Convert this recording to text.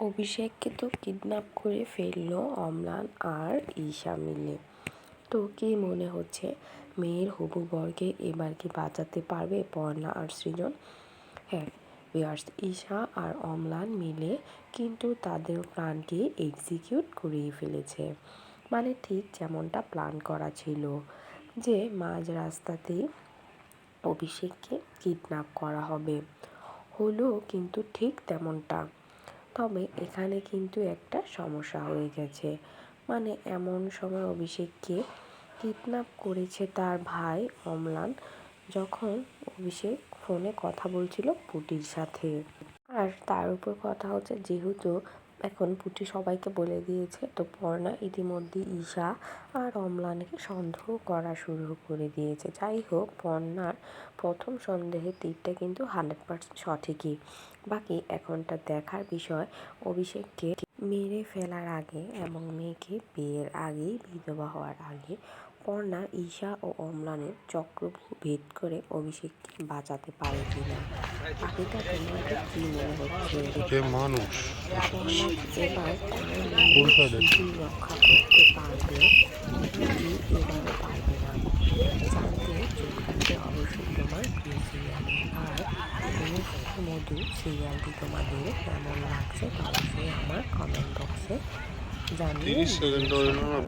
অভিষেককে তো কিডন্যাপ করে ফেললো অম্লান আর ঈশা মিলে। তো কি মনে হচ্ছে মেয়ের হবু বরকে এবার কি বাঁচাতে পারবে পর্ণা আর সৃজন? হ্যাঁ ভিউয়ার্স, ঈশা আর অম্লান মিলে কিন্তু তাদের প্ল্যানকে এক্সিকিউট করিয়ে ফেলেছে। মানে ঠিক যেমনটা প্ল্যান করা ছিল, যে মাঝ রাস্তাতেই অভিষেককে কিডন্যাপ করা হবে, হলো কিন্তু ঠিক তেমনটা। তবে এখানে কিন্তু একটা সমস্যা হয়ে গেছে। মানে এমন সময় অভিষেককে কিডন্যাপ করেছে তার ভাই অম্লান, যখন অভিষেক ফোনে কথা বলছিল পুটির সাথে। আর তার উপর কথা হচ্ছে, যেহেতু এখন পুটি সবাইকে বলে দিয়েছে, তো পর্ণা ইতিমধ্যে ঈশা আর অম্লানকে সন্দেহ করা শুরু করে দিয়েছে। যাই হোক, পর্ণার প্রথম সন্দেহের তীরটা কিন্তু 100% সঠিকই। বাকি এখনটা দেখার বিষয়, অভিষেককে মেরে ফেলার আগে এবং মেয়েকে বিয়ের আগেই বিধবা হওয়ার আগে পর্ণা ঈশা ও অম্লানের চক্রব্যূহ ভেদ করে অভিষেককে বাঁচাতে পারে কিনা। বাকিটা তোমাদের কি মনে হচ্ছে? মানুষ পর্ণা এবার তার মেয়ের শিশুর রক্ষা করতে পারবে নাকি এবারও পারবে না, জানতে চোখ রাখতে অবশ্যই তোমার প্রিয় সিরিয়ালে। আর মেয়ের মধু সিরিয়ালটি তোমাদের কেমন লাগছে তা অবশ্যই আমার কমেন্ট বক্সে জানিয়ে 30 সেকেন্ড দিও। হইল না।